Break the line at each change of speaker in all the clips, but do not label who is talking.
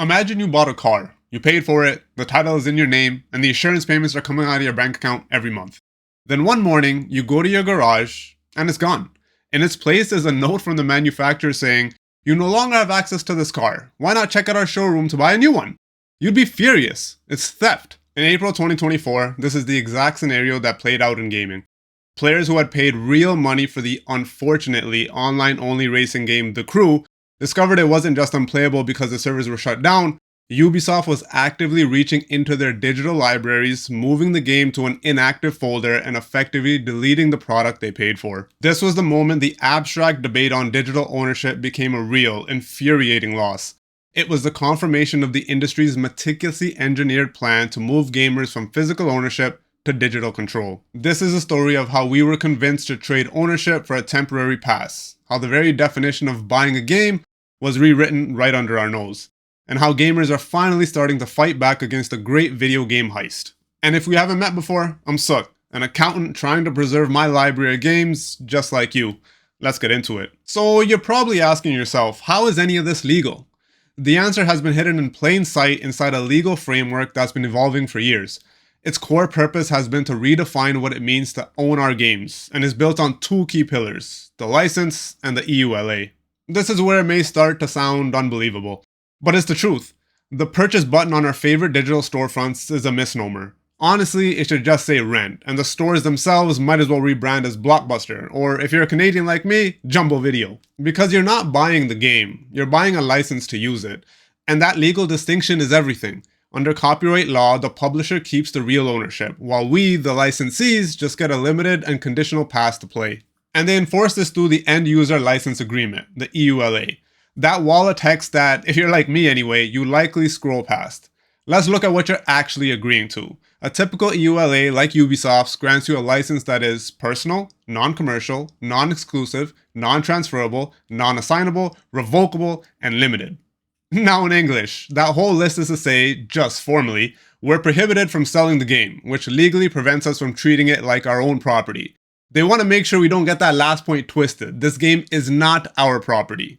Imagine you bought a car, you paid for it, the title is in your name, and the insurance payments are coming out of your bank account every month. Then one morning, you go to your garage, and it's gone. In its place is a note from the manufacturer saying, "You no longer have access to this car. Why not check out our showroom to buy a new one?" You'd be furious. It's theft. In April 2024, this is the exact scenario that played out in gaming. Players who had paid real money for the unfortunately online-only racing game The Crew discovered it wasn't just unplayable because the servers were shut down. Ubisoft was actively reaching into their digital libraries, moving the game to an inactive folder and effectively deleting the product they paid for. This was the moment the abstract debate on digital ownership became a real, infuriating loss. It was the confirmation of the industry's meticulously engineered plan to move gamers from physical ownership to digital control. This is a story of how we were convinced to trade ownership for a temporary pass, how the very definition of buying a game was rewritten right under our nose, and how gamers are finally starting to fight back against a great video game heist. And if we haven't met before, I'm Suk, an accountant trying to preserve my library of games just like you. Let's get into it. So you're probably asking yourself, how is any of this legal? The answer has been hidden in plain sight inside a legal framework that's been evolving for years. Its core purpose has been to redefine what it means to own our games, and is built on two key pillars, the license and the EULA. This is where it may start to sound unbelievable, but it's the truth. The purchase button on our favorite digital storefronts is a misnomer. Honestly, it should just say rent, and the stores themselves might as well rebrand as Blockbuster, or if you're a Canadian like me, Jumbo Video. Because you're not buying the game, you're buying a license to use it. And that legal distinction is everything. Under copyright law, the publisher keeps the real ownership, while we, the licensees, just get a limited and conditional pass to play. And they enforce this through the End User License Agreement, the EULA. That wall of text that, if you're like me anyway, you likely scroll past. Let's look at what you're actually agreeing to. A typical EULA, like Ubisoft's, grants you a license that is personal, non-commercial, non-exclusive, non-transferable, non-assignable, revocable, and limited. Now in English, that whole list is to say, just formally, we're prohibited from selling the game, which legally prevents us from treating it like our own property. They want to make sure we don't get that last point twisted. This game is not our property.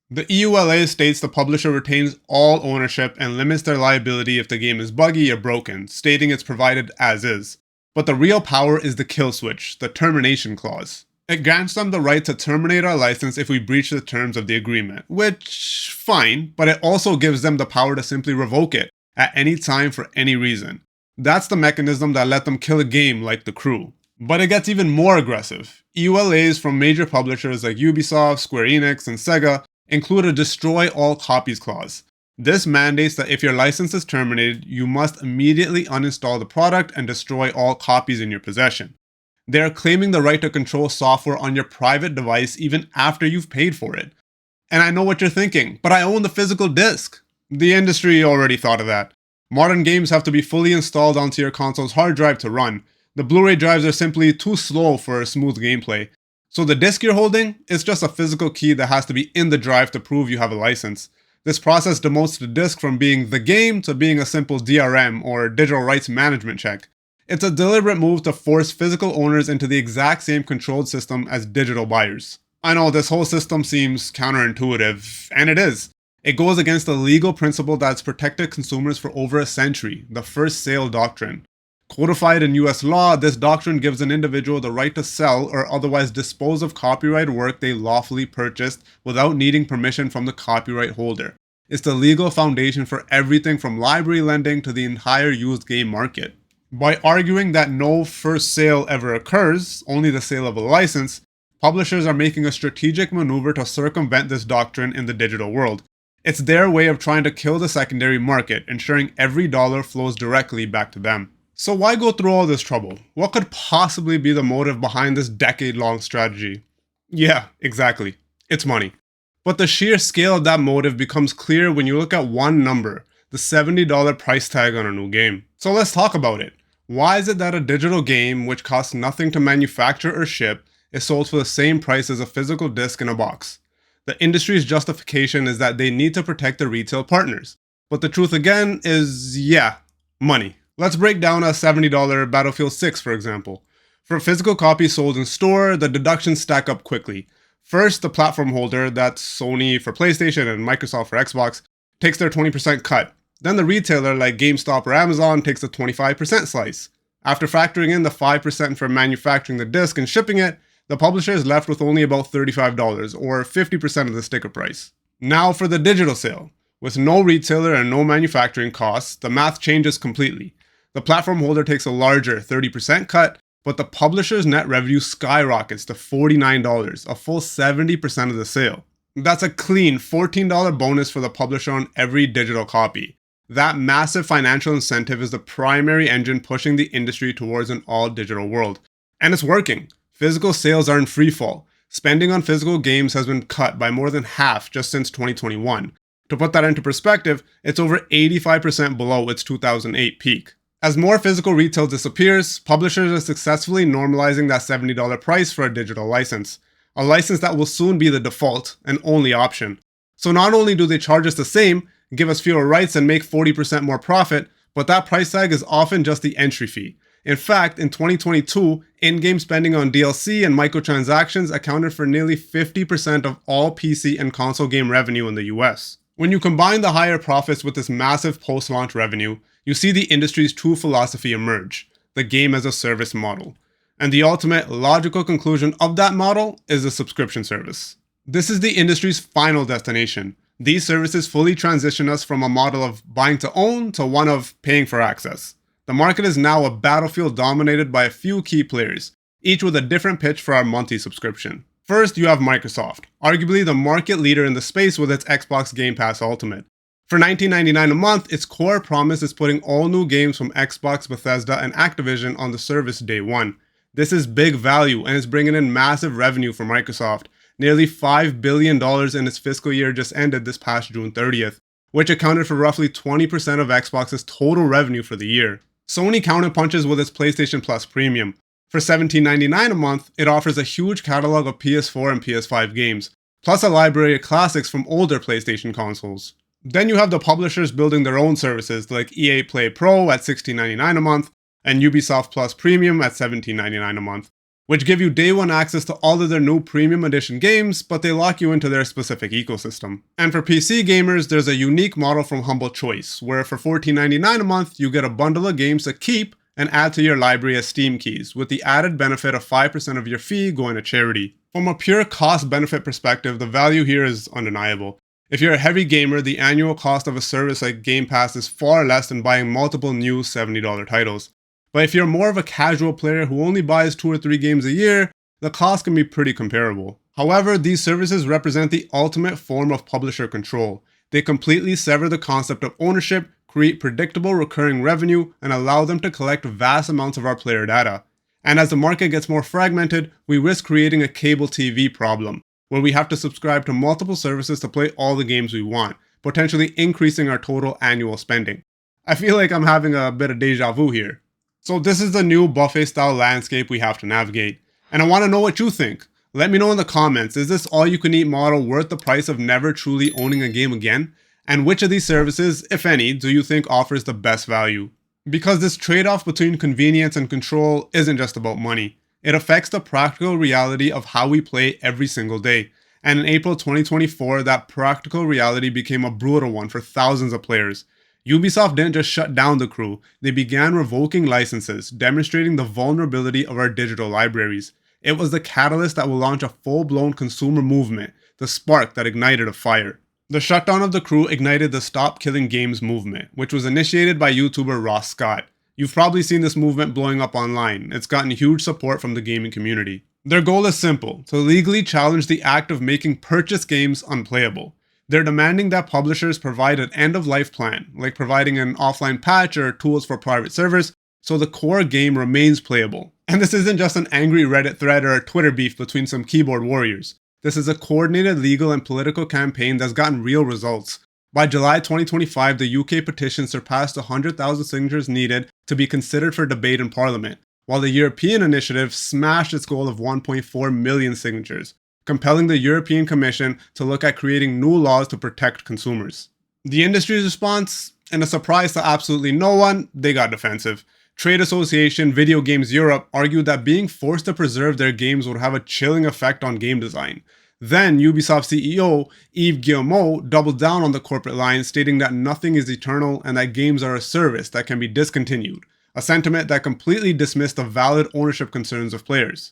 The EULA states the publisher retains all ownership and limits their liability if the game is buggy or broken, stating it's provided as is. But the real power is the kill switch, the termination clause. It grants them the right to terminate our license if we breach the terms of the agreement, which, fine, but it also gives them the power to simply revoke it at any time for any reason. That's the mechanism that let them kill a game like The Crew. But it gets even more aggressive. EULAs from major publishers like Ubisoft, Square Enix, and Sega include a destroy all copies clause. This mandates that if your license is terminated, you must immediately uninstall the product and destroy all copies in your possession. They are claiming the right to control software on your private device even after you've paid for it. And I know what you're thinking, but I own the physical disc. The industry already thought of that. Modern games have to be fully installed onto your console's hard drive to run. The Blu-ray drives are simply too slow for smooth gameplay. So the disc you're holding is just a physical key that has to be in the drive to prove you have a license. This process demotes the disc from being the game to being a simple DRM or digital rights management check. It's a deliberate move to force physical owners into the exact same controlled system as digital buyers. I know this whole system seems counterintuitive, and it is. It goes against the legal principle that's protected consumers for over a century, the first sale doctrine. Codified in US law, this doctrine gives an individual the right to sell or otherwise dispose of copyright work they lawfully purchased without needing permission from the copyright holder. It's the legal foundation for everything from library lending to the entire used game market. By arguing that no first sale ever occurs, only the sale of a license, publishers are making a strategic maneuver to circumvent this doctrine in the digital world. It's their way of trying to kill the secondary market, ensuring every dollar flows directly back to them. So why go through all this trouble? What could possibly be the motive behind this decade-long strategy? Yeah, exactly. It's money. But the sheer scale of that motive becomes clear when you look at one number, the $70 price tag on a new game. So let's talk about it. Why is it that a digital game, which costs nothing to manufacture or ship, is sold for the same price as a physical disc in a box? The industry's justification is that they need to protect their retail partners. But the truth again is, money. Let's break down a $70 Battlefield 6, for example. For physical copies sold in store, the deductions stack up quickly. First, the platform holder, that's Sony for PlayStation and Microsoft for Xbox, takes their 20% cut. Then the retailer like GameStop or Amazon takes a 25% slice. After factoring in the 5% for manufacturing the disc and shipping it, the publisher is left with only about $35 or 50% of the sticker price. Now for the digital sale. With no retailer and no manufacturing costs, the math changes completely. The platform holder takes a larger 30% cut, but the publisher's net revenue skyrockets to $49, a full 70% of the sale. That's a clean $14 bonus for the publisher on every digital copy. That massive financial incentive is the primary engine pushing the industry towards an all-digital world. And it's working. Physical sales are in freefall. Spending on physical games has been cut by more than half just since 2021. To put that into perspective, it's over 85% below its 2008 peak. As more physical retail disappears, publishers are successfully normalizing that $70 price for a digital license. A license that will soon be the default and only option. So not only do they charge us the same, give us fewer rights and make 40% more profit, but that price tag is often just the entry fee. In fact, in 2022, in-game spending on DLC and microtransactions accounted for nearly 50% of all PC and console game revenue in the US. When you combine the higher profits with this massive post-launch revenue, you see the industry's true philosophy emerge, the game as a service model. And the ultimate logical conclusion of that model is a subscription service. This is the industry's final destination. These services fully transition us from a model of buying to own to one of paying for access. The market is now a battlefield dominated by a few key players, each with a different pitch for our monthly subscription. First, you have Microsoft, arguably the market leader in the space with its Xbox Game Pass Ultimate. For $19.99 a month, its core promise is putting all new games from Xbox, Bethesda, and Activision on the service day one. This is big value and is bringing in massive revenue for Microsoft, nearly $5 billion in its fiscal year just ended this past June 30th, which accounted for roughly 20% of Xbox's total revenue for the year. Sony counterpunches with its PlayStation Plus Premium. For $17.99 a month, it offers a huge catalog of PS4 and PS5 games, plus a library of classics from older PlayStation consoles. Then you have the publishers building their own services like EA Play Pro at $16.99 a month and Ubisoft Plus Premium at $17.99 a month, which give you day one access to all of their new premium edition games, but they lock you into their specific ecosystem. And for PC gamers, there's a unique model from Humble Choice, where for $14.99 a month, you get a bundle of games to keep and add to your library as Steam keys, with the added benefit of 5% of your fee going to charity. From a pure cost-benefit perspective, the value here is undeniable. If you're a heavy gamer, the annual cost of a service like Game Pass is far less than buying multiple new $70 titles. But if you're more of a casual player who only buys 2 or 3 games a year, the cost can be pretty comparable. However, these services represent the ultimate form of publisher control. They completely sever the concept of ownership, create predictable recurring revenue, and allow them to collect vast amounts of our player data. And as the market gets more fragmented, we risk creating a cable TV problem, where we have to subscribe to multiple services to play all the games we want, potentially increasing our total annual spending. I feel like I'm having a bit of deja vu here. So this is the new buffet-style landscape we have to navigate. And I want to know what you think. Let me know in the comments, is this all-you-can-eat model worth the price of never truly owning a game again? And which of these services, if any, do you think offers the best value? Because this trade-off between convenience and control isn't just about money. It affects the practical reality of how we play every single day. And in April 2024, that practical reality became a brutal one for thousands of players. Ubisoft didn't just shut down the crew, they began revoking licenses, demonstrating the vulnerability of our digital libraries. It was the catalyst that will launch a full-blown consumer movement, the spark that ignited a fire. The shutdown of the crew ignited the Stop Killing Games movement, which was initiated by YouTuber Ross Scott. You've probably seen this movement blowing up online. It's gotten huge support from the gaming community. Their goal is simple, to legally challenge the act of making purchased games unplayable. They're demanding that publishers provide an end-of-life plan, like providing an offline patch or tools for private servers, so the core game remains playable. And this isn't just an angry Reddit thread or a Twitter beef between some keyboard warriors. This is a coordinated legal and political campaign that's gotten real results. By July 2025, the UK petition surpassed 100,000 signatures needed to be considered for debate in Parliament, while the European initiative smashed its goal of 1.4 million signatures, compelling the European Commission to look at creating new laws to protect consumers. The industry's response, and a surprise to absolutely no one, they got defensive. Trade association Video Games Europe argued that being forced to preserve their games would have a chilling effect on game design. Then Ubisoft CEO Yves Guillemot doubled down on the corporate line, stating that nothing is eternal and that games are a service that can be discontinued, a sentiment that completely dismissed the valid ownership concerns of players.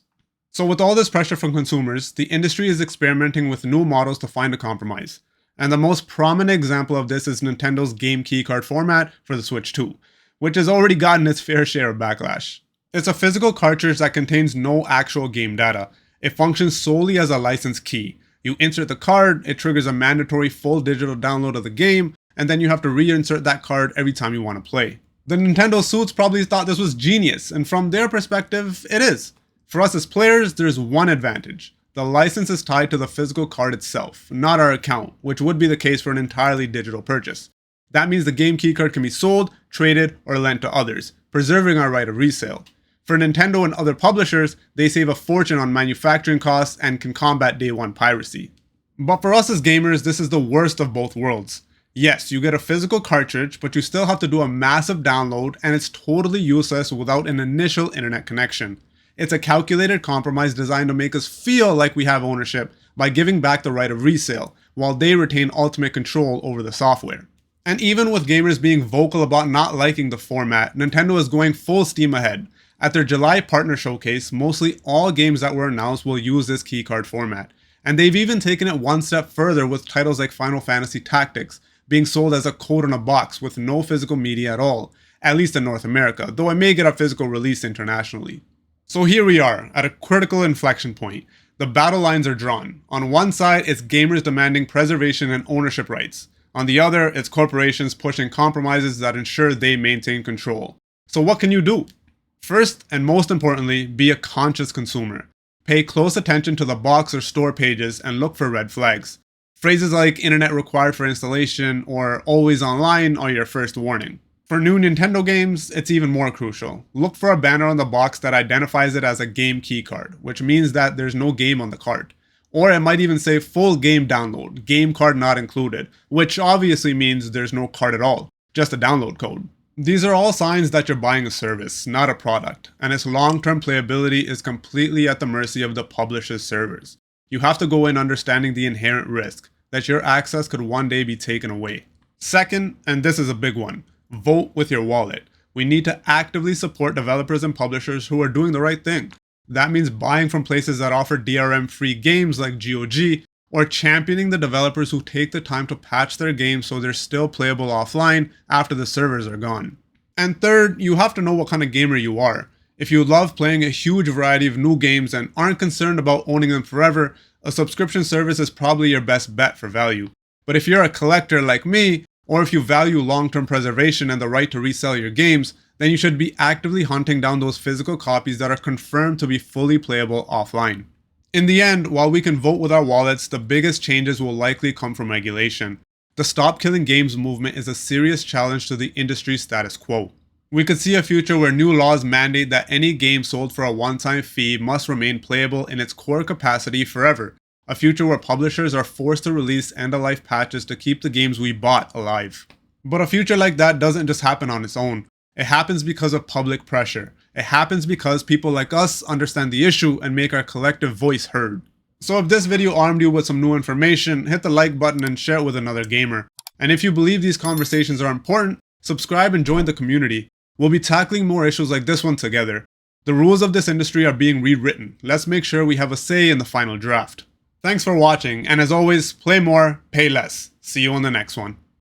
So with all this pressure from consumers, the industry is experimenting with new models to find a compromise. And the most prominent example of this is Nintendo's game keycard format for the Switch 2, which has already gotten its fair share of backlash. It's a physical cartridge that contains no actual game data. It functions solely as a licensed key. You insert the card, it triggers a mandatory full digital download of the game, and then you have to reinsert that card every time you want to play. The Nintendo suits probably thought this was genius, and from their perspective, it is. For us as players, there's one advantage. The license is tied to the physical card itself, not our account, which would be the case for an entirely digital purchase. That means the game keycard can be sold, traded, or lent to others, preserving our right of resale. For Nintendo and other publishers, they save a fortune on manufacturing costs and can combat day one piracy. But for us as gamers, this is the worst of both worlds. Yes, you get a physical cartridge, but you still have to do a massive download, and it's totally useless without an initial internet connection. It's a calculated compromise designed to make us feel like we have ownership by giving back the right of resale, while they retain ultimate control over the software. And even with gamers being vocal about not liking the format, Nintendo is going full steam ahead. At their July partner showcase, mostly all games that were announced will use this keycard format. And they've even taken it one step further with titles like Final Fantasy Tactics being sold as a code in a box with no physical media at all, at least in North America, though it may get a physical release internationally. So here we are, at a critical inflection point. The battle lines are drawn. On one side, it's gamers demanding preservation and ownership rights. On the other, it's corporations pushing compromises that ensure they maintain control. So what can you do? First, and most importantly, be a conscious consumer. Pay close attention to the box or store pages and look for red flags. Phrases like internet required for installation or always online are your first warning. For new Nintendo games, it's even more crucial. Look for a banner on the box that identifies it as a game keycard, which means that there's no game on the card. Or it might even say full game download, game card not included, which obviously means there's no card at all, just a download code. These are all signs that you're buying a service, not a product, and its long-term playability is completely at the mercy of the publisher's servers. You have to go in understanding the inherent risk that your access could one day be taken away. Second, and this is a big one, vote with your wallet. We need to actively support developers and publishers who are doing the right thing. That means buying from places that offer DRM-free games like GOG, or championing the developers who take the time to patch their games so they're still playable offline after the servers are gone. And third, you have to know what kind of gamer you are. If you love playing a huge variety of new games and aren't concerned about owning them forever, a subscription service is probably your best bet for value. But if you're a collector like me, or if you value long-term preservation and the right to resell your games, then you should be actively hunting down those physical copies that are confirmed to be fully playable offline. In the end, while we can vote with our wallets, the biggest changes will likely come from regulation. The Stop Killing Games movement is a serious challenge to the industry's status quo. We could see a future where new laws mandate that any game sold for a one-time fee must remain playable in its core capacity forever. A future where publishers are forced to release end-of-life patches to keep the games we bought alive. But a future like that doesn't just happen on its own. It happens because of public pressure. It happens because people like us understand the issue and make our collective voice heard. So if this video armed you with some new information, hit the like button and share it with another gamer. And if you believe these conversations are important, subscribe and join the community. We'll be tackling more issues like this one together. The rules of this industry are being rewritten. Let's make sure we have a say in the final draft. Thanks for watching, and as always, play more, pay less. See you on the next one.